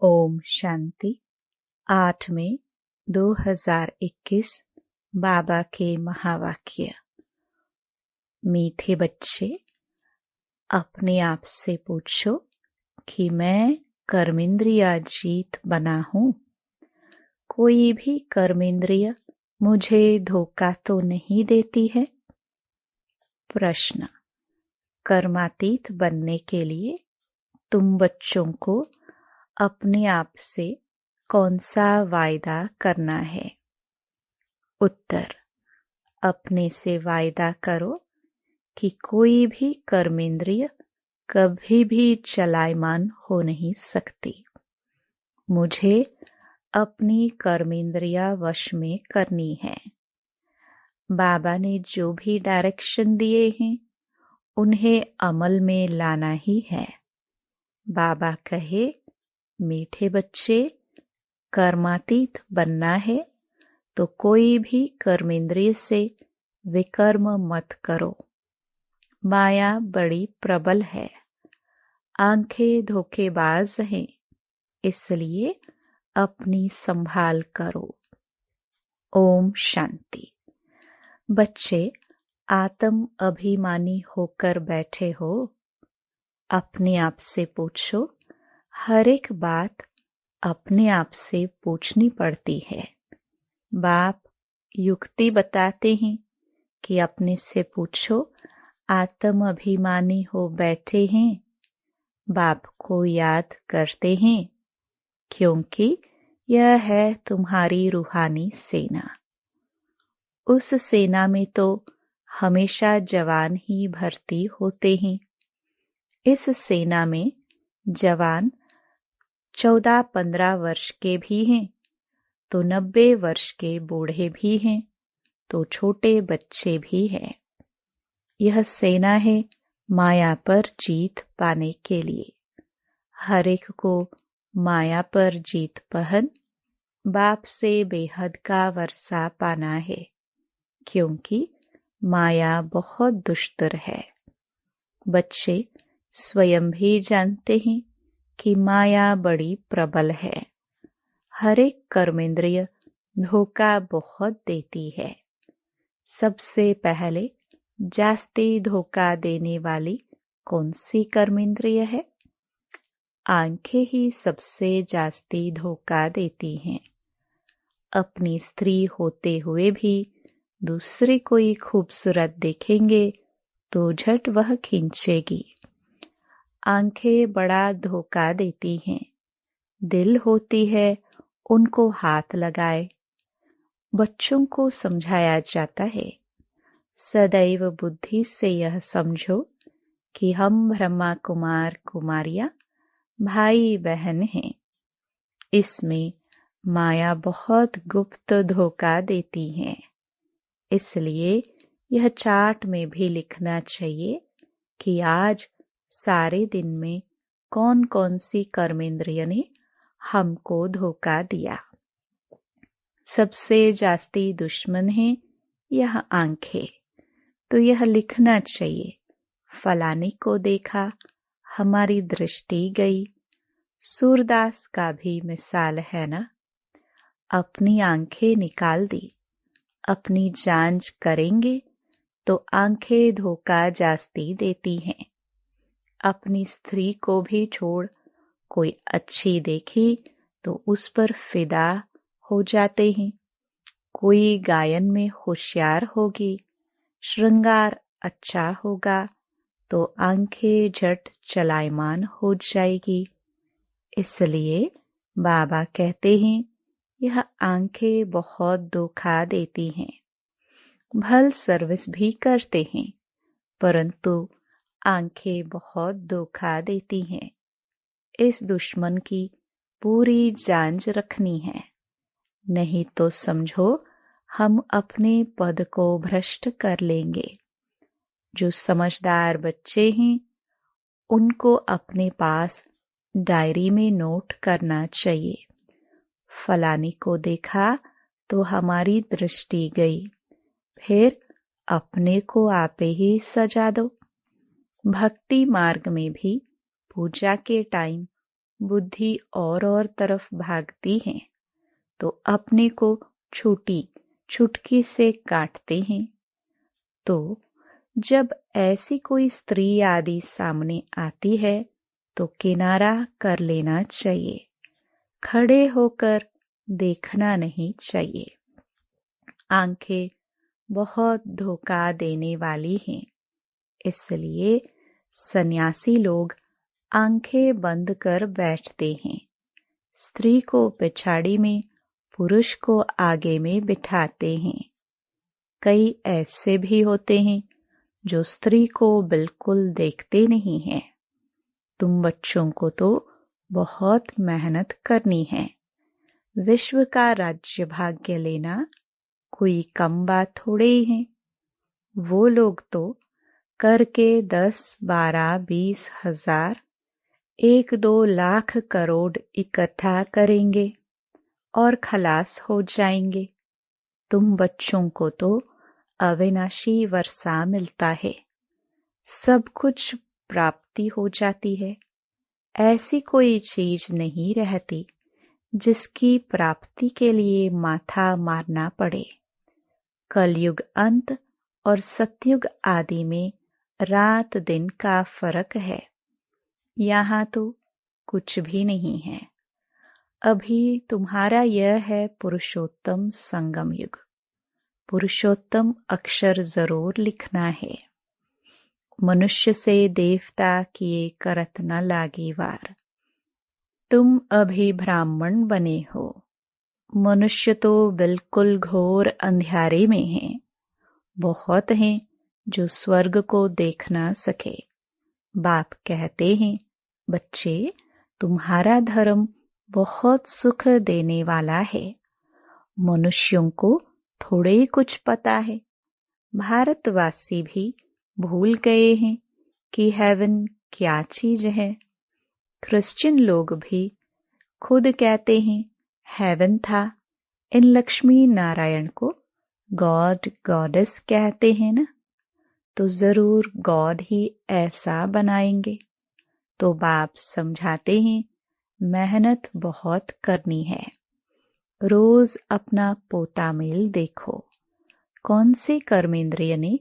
ओम शांति। 8 मई 2021 बाबा के महावाक्य। मीठे बच्चे, अपने आप से पूछो कि मैं कर्मेंद्रिय जीत बना हूँ। कोई भी कर्मेंद्रिय मुझे धोखा तो नहीं देती है। प्रश्न, कर्मातीत बनने के लिए तुम बच्चों को अपने आप से कौन सा वायदा करना है? उत्तर, अपने से वायदा करो कि कोई भी कर्मेंद्रिय कभी भी चलायमान हो नहीं सकती। मुझे अपनी कर्मेंद्रिया वश में करनी है। बाबा ने जो भी डायरेक्शन दिए हैं उन्हें अमल में लाना ही है। बाबा कहे, मीठे बच्चे, कर्मातीत बनना है तो कोई भी कर्मेंद्रिय से विकर्म मत करो। माया बड़ी प्रबल है, आंखें धोखेबाज हैं, इसलिए अपनी संभाल करो। ओम शांति। बच्चे, आत्म अभिमानी होकर बैठे हो। अपने आप से पूछो, हर एक बात अपने आप से पूछनी पड़ती है। बाप युक्ति बताते हैं कि अपने से पूछो, आत्म अभिमानी हो बैठे हैं, बाप को याद करते हैं, क्योंकि यह है तुम्हारी रूहानी सेना। उस सेना में तो हमेशा जवान ही भर्ती होते हैं। इस सेना में जवान 14-15 वर्ष के भी हैं, तो 90 वर्ष के बूढ़े भी हैं, तो छोटे बच्चे भी हैं। यह सेना है माया पर जीत पाने के लिए। हर एक को माया पर जीत पहन बाप से बेहद का वर्षा पाना है, क्योंकि माया बहुत दुष्टर है। बच्चे स्वयं भी जानते हैं कि माया बड़ी प्रबल है। हर एक कर्मेंद्रिय धोखा बहुत देती है। सबसे पहले जास्ती धोखा देने वाली कौन सी कर्मेंद्रिय है? आंखें ही सबसे जास्ती धोखा देती हैं। अपनी स्त्री होते हुए भी दूसरी कोई खूबसूरत देखेंगे तो झट वह खींचेगी। आंखें बड़ा धोखा देती हैं। दिल होती है उनको हाथ लगाए। बच्चों को समझाया जाता है, सदैव बुद्धि से यह समझो कि हम ब्रह्मा कुमार कुमारियां भाई बहन हैं। इसमें माया बहुत गुप्त धोखा देती है। इसलिए यह चार्ट में भी लिखना चाहिए कि आज सारे दिन में कौन कौन सी कर्मेंद्रिय ने हमको धोखा दिया। सबसे जास्ती दुश्मन है यह आंखें, तो यह लिखना चाहिए, फलाने को देखा, हमारी दृष्टि गई। सूरदास का भी मिसाल है ना। अपनी आंखें निकाल दी। अपनी जांच करेंगे तो आंखें धोखा जास्ती देती हैं। अपनी स्त्री को भी छोड़ कोई अच्छी देखी तो उस पर फिदा हो जाते हैं। कोई गायन में होशियार होगी, श्रृंगार अच्छा होगा तो आंखें झट चलायमान हो जाएगी। इसलिए बाबा कहते हैं, यह आंखें बहुत धोखा देती हैं। भल सर्विस भी करते हैं, परंतु आंखें बहुत धोखा देती हैं। इस दुश्मन की पूरी जांच रखनी है, नहीं तो समझो हम अपने पद को भ्रष्ट कर लेंगे। जो समझदार बच्चे हैं उनको अपने पास डायरी में नोट करना चाहिए। फलाने को देखा तो हमारी दृष्टि गई, फिर अपने को आपे ही सजा दो। भक्ति मार्ग में भी पूजा के टाइम बुद्धि और तरफ भागती है तो अपने को छोटी चुटकी से काटते हैं। तो जब ऐसी कोई स्त्री आदि सामने आती है तो किनारा कर लेना चाहिए, खड़े होकर देखना नहीं चाहिए। आंखें बहुत धोखा देने वाली हैं, इसलिए सन्यासी लोग आंखें बंद कर बैठते हैं। स्त्री को पिछाड़ी में, पुरुष को आगे में बिठाते हैं। कई ऐसे भी होते हैं जो स्त्री को बिल्कुल देखते नहीं हैं। तुम बच्चों को तो बहुत मेहनत करनी है। विश्व का राज्य भाग्य लेना कोई कम बात थोड़े ही है। वो लोग तो करके 10, 12, 20 हजार, 1-2 लाख करोड़ इकट्ठा करेंगे और खलास हो जाएंगे। तुम बच्चों को तो अविनाशी वर्षा मिलता है, सब कुछ प्राप्ति हो जाती है। ऐसी कोई चीज नहीं रहती जिसकी प्राप्ति के लिए माथा मारना पड़े। कलयुग अंत और सतयुग आदि में रात दिन का फर्क है। यहाँ तो कुछ भी नहीं है। अभी तुम्हारा यह है पुरुषोत्तम संगम युग। पुरुषोत्तम अक्षर जरूर लिखना है। मनुष्य से देवता किए करत न लागी वार। तुम अभी ब्राह्मण बने हो। मनुष्य तो बिल्कुल घोर अंधियारे में हैं। बहुत हैं जो स्वर्ग को देख ना सके। बाप कहते हैं, बच्चे तुम्हारा धर्म बहुत सुख देने वाला है। मनुष्यों को थोड़े कुछ पता है। भारतवासी भी भूल गए हैं कि हेवन क्या चीज है। क्रिश्चियन लोग भी खुद कहते हैं हेवन था। इन लक्ष्मी नारायण को गॉड गॉडेस कहते हैं ना, तो जरूर गॉड ही ऐसा बनाएंगे। तो बाप समझाते हैं मेहनत बहुत करनी है। रोज अपना पोता मेल देखो, कौन से कर्मेंद्रिय ने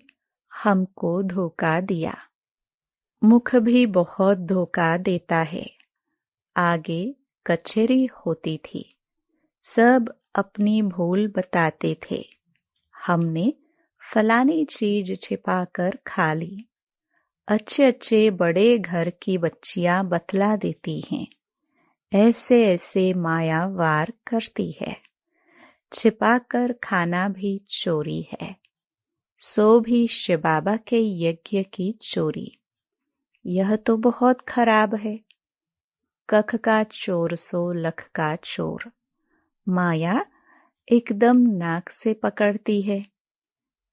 हमको धोखा दिया। मुख भी बहुत धोखा देता है। आगे कचहरी होती थी, सब अपनी भूल बताते थे। हमने फलानी चीज छिपाकर खा ली। अच्छे अच्छे बड़े घर की बच्चियां बतला देती हैं, ऐसे ऐसे माया वार करती है। छिपाकर खाना भी चोरी है, सो भी शिव बाबा के यज्ञ की चोरी। यह तो बहुत खराब है। कख का चोर सो लख का चोर। माया एकदम नाक से पकड़ती है।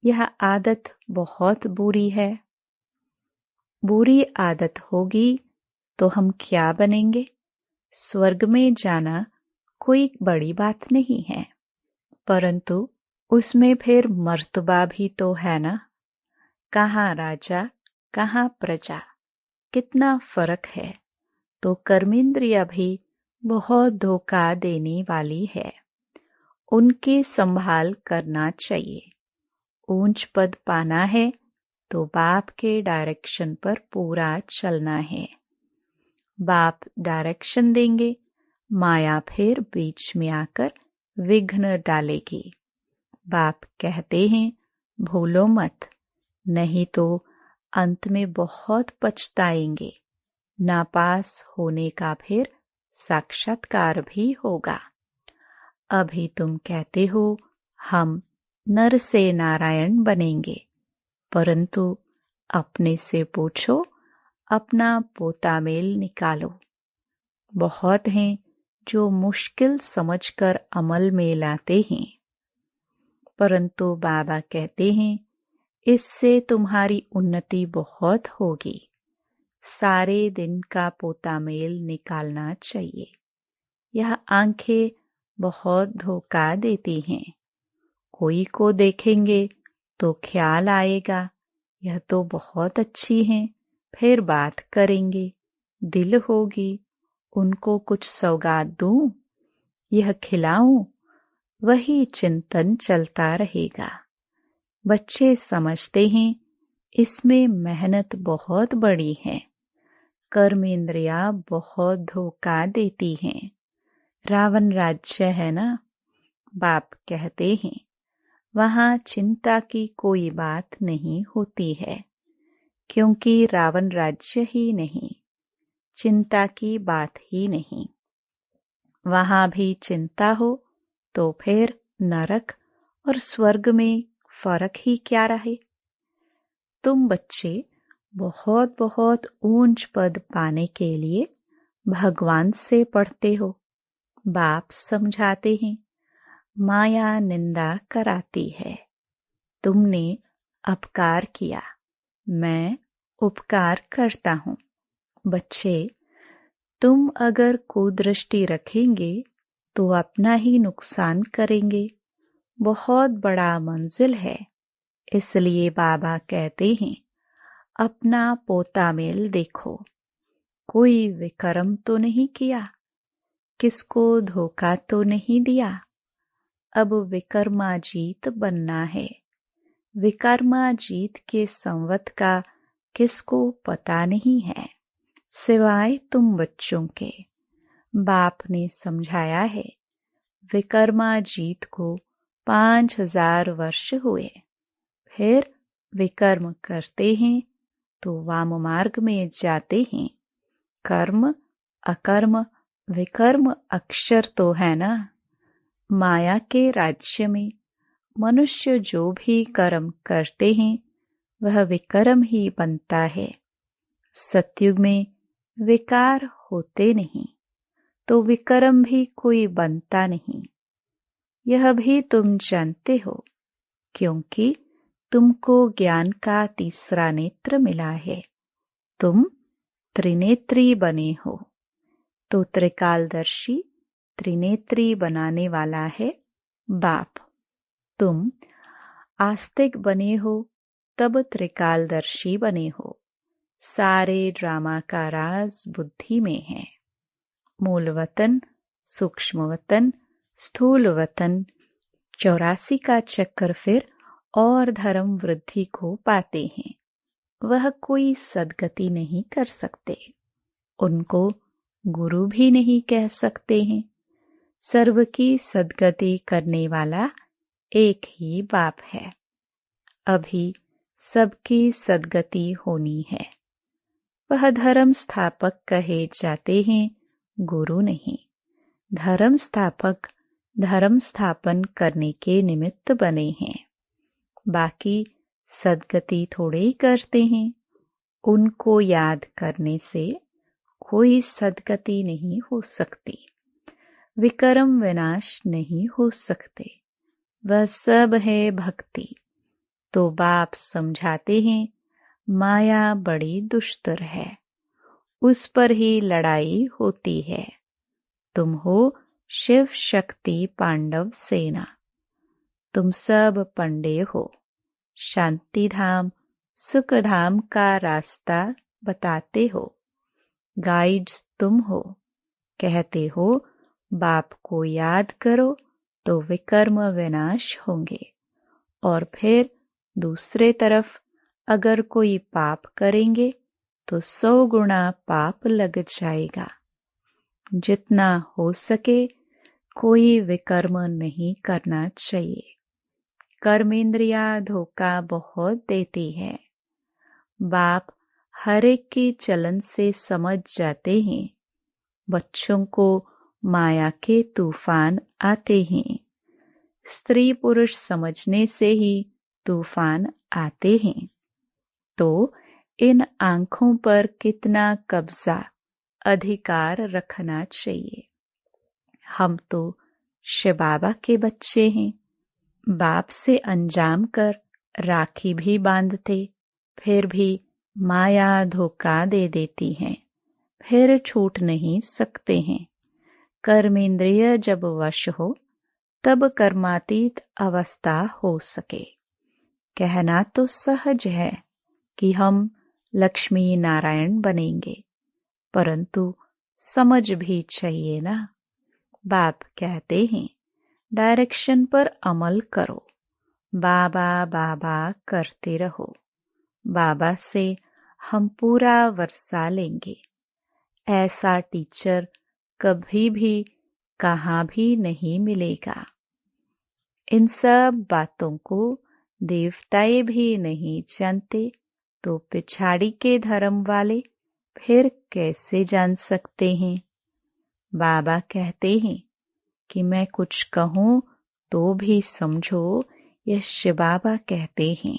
यह आदत बहुत बुरी है। बुरी आदत होगी तो हम क्या बनेंगे? स्वर्ग में जाना कोई बड़ी बात नहीं है, परंतु उसमें फिर मर्तबा भी तो है ना। कहाँ राजा कहाँ प्रजा, कितना फर्क है। तो कर्मेंद्रिय भी बहुत धोखा देने वाली है। उनकी संभाल करना चाहिए। ऊंच पद पाना है तो बाप के डायरेक्शन पर पूरा चलना है। बाप डायरेक्शन देंगे, माया फिर बीच में आकर विघ्न डालेगी। बाप कहते हैं भूलो मत, नहीं तो अंत में बहुत पछताएंगे। नापास होने का फिर साक्षात्कार भी होगा। अभी तुम कहते हो हम नर से नारायण बनेंगे, परंतु अपने से पूछो, अपना पोता मेल निकालो। बहुत हैं जो मुश्किल समझकर अमल में लाते हैं, परंतु बाबा कहते हैं इससे तुम्हारी उन्नति बहुत होगी। सारे दिन का पोता मेल निकालना चाहिए। यह आंखें बहुत धोखा देती हैं। कोई को देखेंगे तो ख्याल आएगा यह तो बहुत अच्छी हैं, फिर बात करेंगे, दिल होगी, उनको कुछ सौगात दूं, यह खिलाऊं, वही चिंतन चलता रहेगा। बच्चे समझते हैं इसमें मेहनत बहुत बड़ी है। कर्म इंद्रिया बहुत धोखा देती हैं। रावण राज्य है ना, बाप कहते हैं, वहां चिंता की कोई बात नहीं होती है, क्योंकि रावण राज्य ही नहीं, चिंता की बात ही नहीं। वहां भी चिंता हो तो फिर नरक और स्वर्ग में फर्क ही क्या रहे। तुम बच्चे बहुत बहुत ऊंच पद पाने के लिए भगवान से पढ़ते हो। बाप समझाते हैं, माया निंदा कराती है। तुमने अपकार किया, मैं उपकार करता हूँ। बच्चे, तुम अगर कुदृष्टि रखेंगे तो अपना ही नुकसान करेंगे। बहुत बड़ा मंजिल है, इसलिए बाबा कहते हैं, अपना पोता मेल देखो, कोई विकर्म तो नहीं किया, किसको धोखा तो नहीं दिया। अब विकर्माजीत बनना है। विकर्माजीत के संवत का किसको पता नहीं है, सिवाय तुम बच्चों के। बाप ने समझाया है, विकर्माजीत को 5000 वर्ष हुए। फिर विकर्म करते हैं तो वाम मार्ग में जाते हैं। कर्म अकर्म विकर्म अक्षर तो है ना। माया के राज्य में मनुष्य जो भी कर्म करते हैं वह विकर्म ही बनता है। सतयुग में विकार होते नहीं तो विकर्म भी कोई बनता नहीं। यह भी तुम जानते हो, क्योंकि तुमको ज्ञान का तीसरा नेत्र मिला है। तुम त्रिनेत्री बने हो, तो त्रिकालदर्शी त्रिनेत्री बनाने वाला है बाप। तुम आस्तिक बने हो तब त्रिकालदर्शी बने हो। सारे ड्रामा का राज बुद्धि में है। मूल वतन, सूक्ष्म वतन, स्थूल वतन, 84 का चक्कर फिर और धर्म वृद्धि को पाते हैं। वह कोई सद्गति नहीं कर सकते, उनको गुरु भी नहीं कह सकते हैं। सर्व की सद्गति करने वाला एक ही बाप है। अभी सबकी सद्गति होनी है। वह धर्म स्थापक कहे जाते हैं, गुरु नहीं। धर्म स्थापक धर्म स्थापन करने के निमित्त बने हैं, बाकी सद्गति थोड़े ही करते हैं। उनको याद करने से कोई सद्गति नहीं हो सकती, विकर्म विनाश नहीं हो सकते। वह सब है भक्ति। तो बाप समझाते हैं, माया बड़ी दुष्टर है, उस पर ही लड़ाई होती है। तुम हो शिव शक्ति पांडव सेना। तुम सब पंडे हो, शांति धाम सुख धाम का रास्ता बताते हो। गाइड्स तुम हो, कहते हो बाप को याद करो तो विकर्म विनाश होंगे। और फिर दूसरे तरफ अगर कोई पाप करेंगे तो 100 गुना पाप लग जाएगा। जितना हो सके कोई विकर्म नहीं करना चाहिए। कर्मेंद्रिया धोखा बहुत देती है। बाप हर एक के चलन से समझ जाते हैं। बच्चों को माया के तूफान आते हैं। स्त्री पुरुष समझने से ही तूफान आते हैं। तो इन आंखों पर कितना कब्जा अधिकार रखना चाहिए। हम तो शिव बाबा के बच्चे हैं। बाप से अंजाम कर राखी भी बांधते, फिर भी माया धोखा दे देती है, फिर छूट नहीं सकते हैं। कर्मेंद्रिय जब वश हो तब कर्मातीत अवस्था हो सके। कहना तो सहज है कि हम लक्ष्मी नारायण बनेंगे, परंतु समझ भी चाहिए ना। बाप कहते हैं डायरेक्शन पर अमल करो, बाबा बाबा करते रहो। बाबा से हम पूरा वर्षा लेंगे। ऐसा टीचर कभी भी कहाँ भी नहीं मिलेगा। इन सब बातों को देवताएं भी नहीं जानते तो पिछाड़ी के धर्म वाले फिर कैसे जान सकते हैं। बाबा कहते हैं कि मैं कुछ कहूँ तो भी समझो यह शिव बाबा कहते हैं।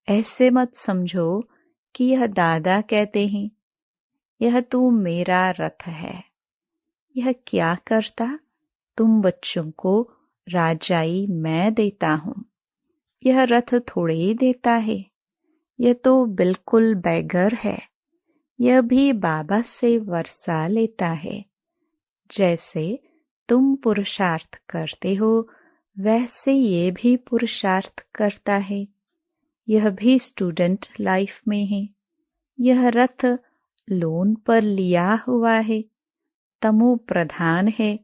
ऐसे मत समझो कि यह दादा कहते हैं। यह तू मेरा रथ है। यह क्या करता? तुम बच्चों को राजाई मैं देता हूँ। यह रथ थोड़े ही देता है। यह तो बिल्कुल बैगर है। यह भी बाबा से वर्षा लेता है। जैसे तुम पुरुषार्थ करते हो वैसे ये भी पुरुषार्थ करता है। यह भी स्टूडेंट लाइफ में है। यह रथ लोन पर लिया हुआ है, तमो प्रधान है।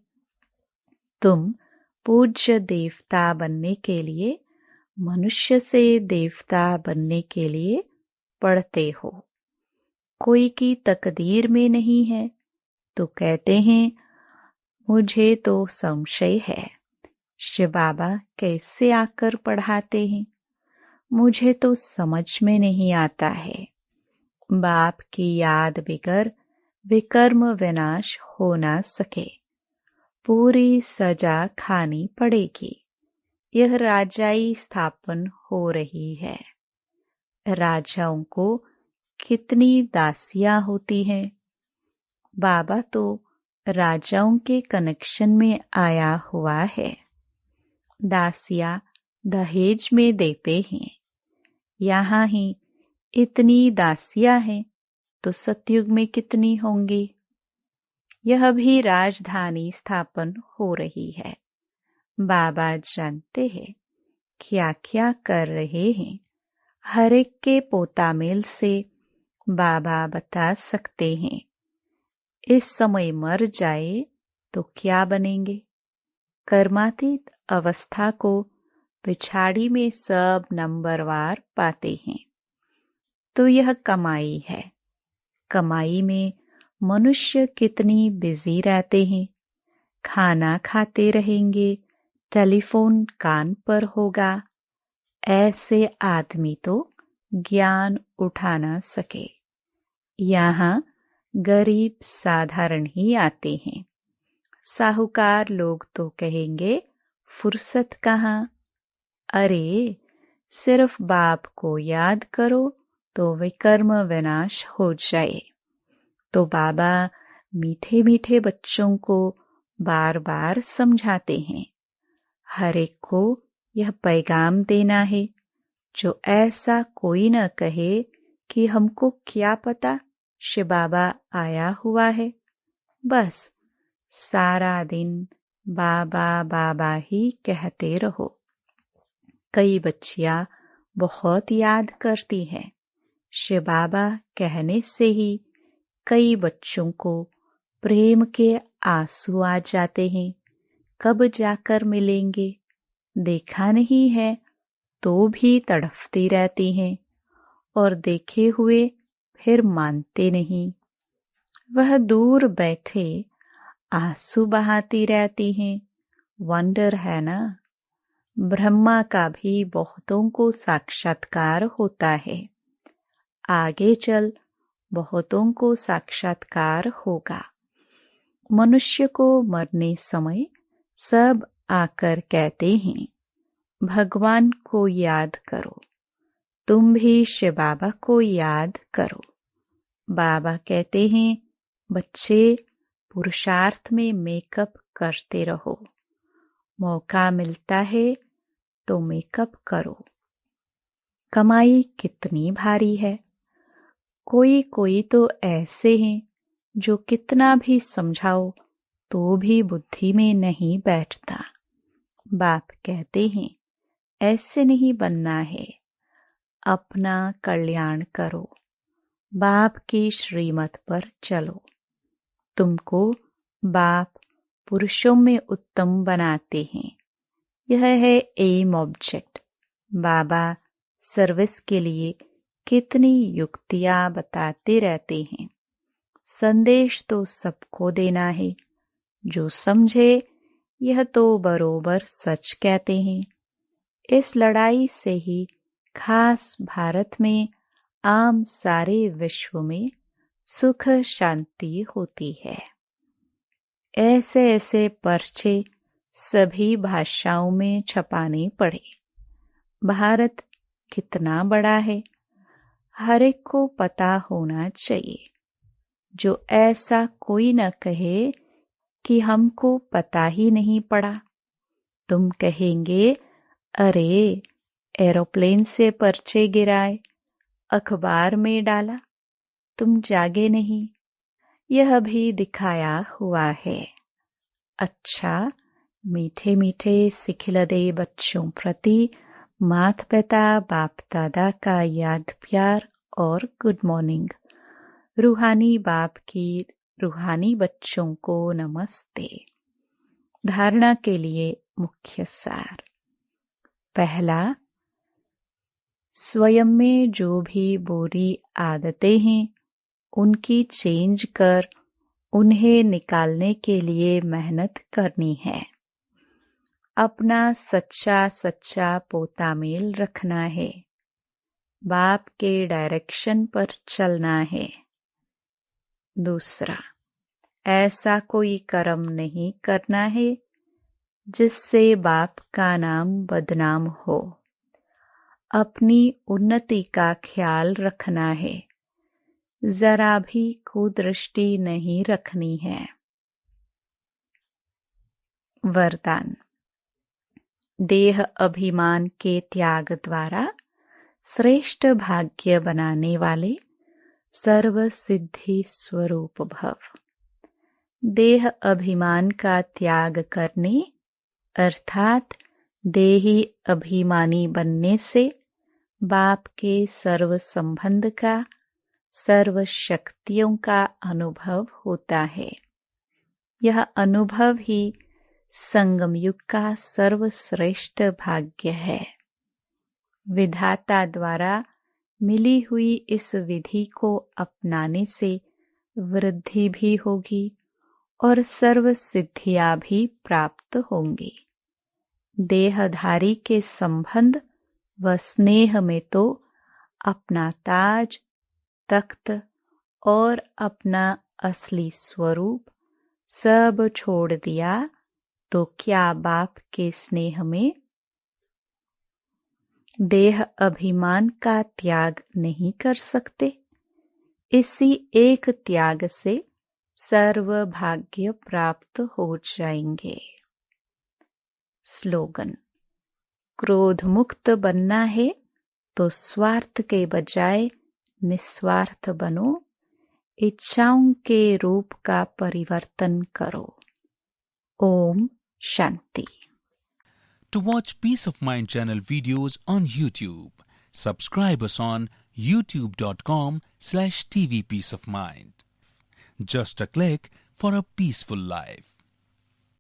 तुम पूज्य देवता बनने के लिए, मनुष्य से देवता बनने के लिए पढ़ते हो। कोई की तकदीर में नहीं है तो कहते हैं मुझे तो संशय है, शिव बाबा कैसे आकर पढ़ाते हैं, मुझे तो समझ में नहीं आता है। बाप की याद बिगर विकर्म विनाश हो ना सके। पूरी सजा खानी पड़ेगी। यह राजाई स्थापन हो रही है। राजाओं को कितनी दासियां होती हैं। बाबा तो राजाओं के कनेक्शन में आया हुआ है। दासियां दहेज में देते हैं। यहाँ ही इतनी दासियां हैं तो सतयुग में कितनी होंगी। यह भी राजधानी स्थापन हो रही है। बाबा जानते हैं क्या क्या कर रहे हैं। हर एक के पोतामेल से बाबा बता सकते हैं। इस समय मर जाए तो क्या बनेंगे। कर्मातीत अवस्था को पिछाड़ी में सब नंबरवार पाते हैं। तो यह कमाई है। कमाई में मनुष्य कितनी बिजी रहते हैं। खाना खाते रहेंगे, टेलीफोन कान पर होगा। ऐसे आदमी तो ज्ञान उठा ना सके। यहाँ गरीब साधारण ही आते हैं। साहूकार लोग तो कहेंगे फुर्सत कहाँ। अरे सिर्फ बाप को याद करो तो विकर्म विनाश हो जाए। तो बाबा मीठे मीठे बच्चों को बार बार समझाते हैं। हर एक को यह पैगाम देना है। जो ऐसा कोई न कहे कि हमको क्या पता शिव बाबा आया हुआ है। बस सारा दिन बाबा बाबा ही कहते रहो। कई बच्चियां बहुत याद करती हैं। शिव बाबा कहने से ही कई बच्चों को प्रेम के आंसू आ जाते हैं। कब जाकर मिलेंगे, देखा नहीं है तो भी तड़फती रहती हैं और देखे हुए फिर मानते नहीं। वह दूर बैठे आंसू बहाती रहती हैं। वंडर है ना। ब्रह्मा का भी बहुतों को साक्षात्कार होता है। आगे चल बहुतों को साक्षात्कार होगा। मनुष्य को मरने समय सब आकर कहते हैं भगवान को याद करो। तुम भी शिव बाबा को याद करो। बाबा कहते हैं बच्चे पुरुषार्थ में मेकअप करते रहो। मौका मिलता है तो मेकअप करो। कमाई कितनी भारी है। कोई कोई तो ऐसे हैं जो कितना भी समझाओ तो भी बुद्धि में नहीं बैठता। बाप कहते हैं ऐसे नहीं बनना है। अपना कल्याण करो, बाप की श्रीमत पर चलो। तुमको बाप पुरुषों में उत्तम बनाते हैं। यह है एम ऑब्जेक्ट। बाबा सर्विस के लिए कितनी युक्तियां बताते रहते हैं। संदेश तो सबको देना है। जो समझे यह तो बरोबर सच कहते हैं। इस लड़ाई से ही खास भारत में आम सारे विश्व में सुख शांति होती है। ऐसे ऐसे पर्चे सभी भाषाओं में छपाने पड़े। भारत कितना बड़ा है, हर एक को पता होना चाहिए। जो ऐसा कोई न कहे कि हमको पता ही नहीं पड़ा। तुम कहेंगे, अरे एरोप्लेन से पर्चे गिराए, अखबार में डाला, तुम जागे नहीं। यह भी दिखाया हुआ है। अच्छा, मीठे मीठे सिखिलदे बच्चों प्रति माता पिता बाप दादा का याद प्यार और गुड मॉर्निंग। रूहानी बाप की रूहानी बच्चों को नमस्ते। धारणा के लिए मुख्य सार। पहला, स्वयं में जो भी बुरी आदतें हैं उनकी चेंज कर उन्हें निकालने के लिए मेहनत करनी है। अपना सच्चा सच्चा पोता मेल रखना है। बाप के डायरेक्शन पर चलना है। दूसरा, ऐसा कोई कर्म नहीं करना है जिससे बाप का नाम बदनाम हो। अपनी उन्नति का ख्याल रखना है। जरा भी कुदृष्टि नहीं रखनी है। वरदान। देह अभिमान के त्याग द्वारा श्रेष्ठ भाग्य बनाने वाले सर्व सिद्धि स्वरूप भव। देह अभिमान का त्याग करने अर्थात देही अभिमानी बनने से बाप के सर्व संबंध का, सर्व शक्तियों का अनुभव होता है। यह अनुभव ही संगम युग का सर्वश्रेष्ठ भाग्य है। विधाता द्वारा मिली हुई इस विधि को अपनाने से वृद्धि भी होगी और सर्व सिद्धियां भी प्राप्त होंगी। देहधारी के संबंध व स्नेह में तो अपना ताज, तख्त और अपना असली स्वरूप सब छोड़ दिया तो क्या बाप के स्नेह में देह अभिमान का त्याग नहीं कर सकते? इसी एक त्याग से सर्व भाग्य प्राप्त हो जाएंगे। स्लोगन। क्रोध मुक्त बनना है तो स्वार्थ के बजाय निस्वार्थ बनो। इच्छाओं के रूप का परिवर्तन करो। Om Shanti. To watch Peace of Mind channel videos on YouTube, subscribe us on youtube.com/tvpeaceofmind. Just a click for a peaceful life.